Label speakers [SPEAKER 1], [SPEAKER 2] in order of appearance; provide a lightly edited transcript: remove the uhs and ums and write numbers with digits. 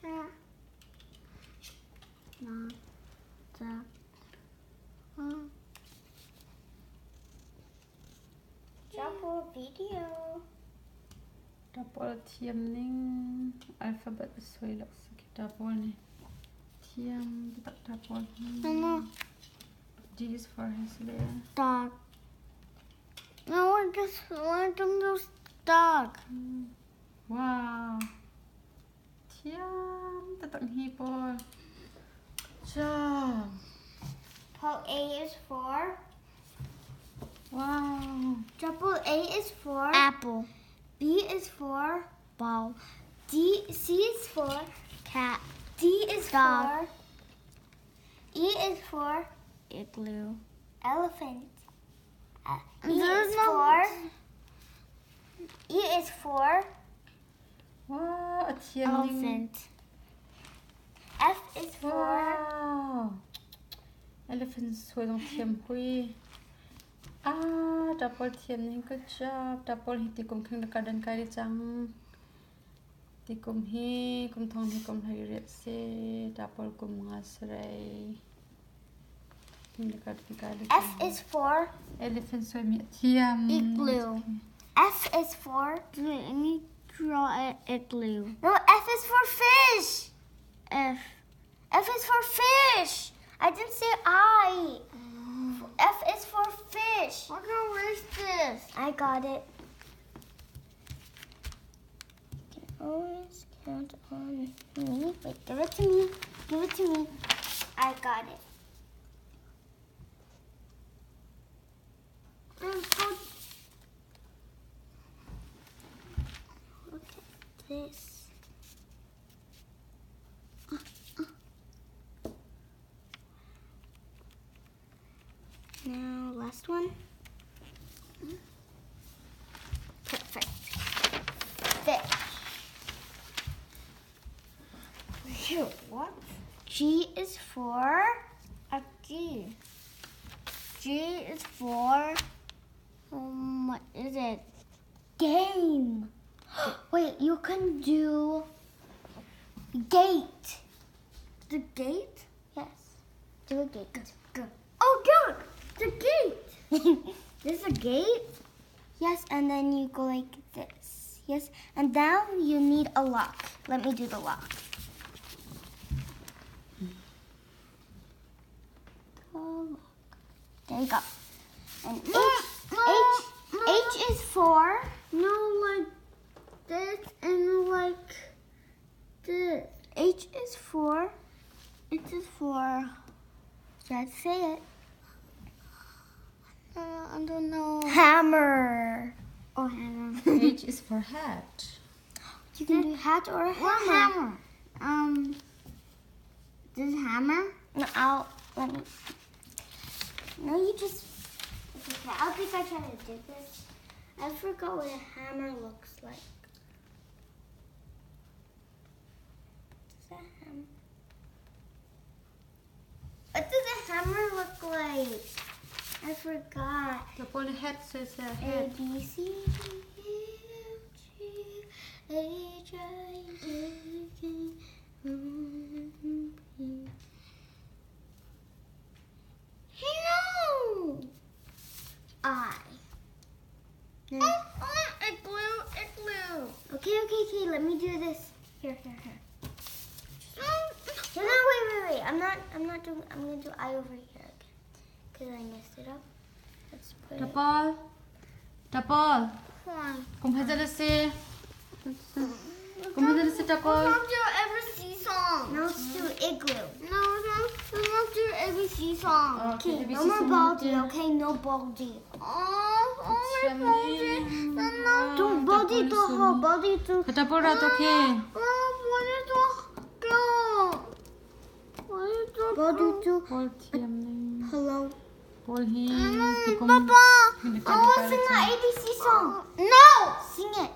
[SPEAKER 1] Double video.
[SPEAKER 2] Double เทียมนิ่ง alphabet สวยแล้วสัก double นี่เทียมตัด double D is for hair
[SPEAKER 1] Dog. No, I just want to lose dog.
[SPEAKER 2] Wow เทียมตัดตั้งฮีปอจ้า
[SPEAKER 1] Paul A is for.
[SPEAKER 2] Wow
[SPEAKER 1] Double A is for apple. B is for ball. C is for cat. D is dog. For E is for igloo. Elephant. E is for
[SPEAKER 2] Wow เทียมนิ่ง
[SPEAKER 1] elephant. F is for
[SPEAKER 2] Wow elephant สวยตรงเทียมหุยdouble เทียมนิ่ง good job double ฮิติกุมครึ่งตะการดันไกดิจังติกุมฮีกุมทองฮีกุมไทยเรียบเซ double กุมงาสไร
[SPEAKER 1] F is for
[SPEAKER 2] elephant สวยมีเทียม
[SPEAKER 1] igloo. F is for let me draw an igloo. No, F is for fish. F is for fish. I didn't say I. F is for fish. I'm gonna erase this. I got it. You can always count on me. Wait, give it to me. Give it to me. I got it. Look at this. Now, last one. Perfect. Fish. Here, what? G is for a G. G is for, what is it? Game. Wait, you can do gate. The gate? Yes. Do a gate. Go. Oh, good. The gate. There's a gate? Yes, and then you go like this. Yes, and now you need a lock. Let me do the lock. There you go. And H is for like this and like this. H is for. Should I say it? I don't know. Hammer. Oh, hammer.
[SPEAKER 2] H is for hat
[SPEAKER 1] You can do hat or a hammer. This hammer? No, let me. No, you just. Okay, I'll think I try to do this. I forgot what a hammer looks like. What does a hammer look like? I forgot.
[SPEAKER 2] double hat says
[SPEAKER 1] A,
[SPEAKER 2] hat
[SPEAKER 1] B, C, D, E, F, G, H, I, J, K, L, M, P. No! I. Igloo. Okay, let me do this. Here. No, wait. I'm gonna do I over here again. Because I messed it up. Let's put
[SPEAKER 2] double Come here, let's see. Come here, let's see double.
[SPEAKER 1] Let's do ABC song. No, let's do igloo. No, let's do ABC song.
[SPEAKER 2] Okay,
[SPEAKER 1] Okay,
[SPEAKER 2] ABC
[SPEAKER 1] no more
[SPEAKER 2] song
[SPEAKER 1] baldy.
[SPEAKER 2] natin.
[SPEAKER 1] Okay, no baldy.
[SPEAKER 2] It's yummy.
[SPEAKER 1] Don't baldy to hold. Baldy to.
[SPEAKER 2] Double rat, okay.
[SPEAKER 1] Baldy to.
[SPEAKER 2] Ball ቲያም
[SPEAKER 1] Hello.
[SPEAKER 2] ball he
[SPEAKER 1] Papa, I want to sing the ABC song. No! Sing it.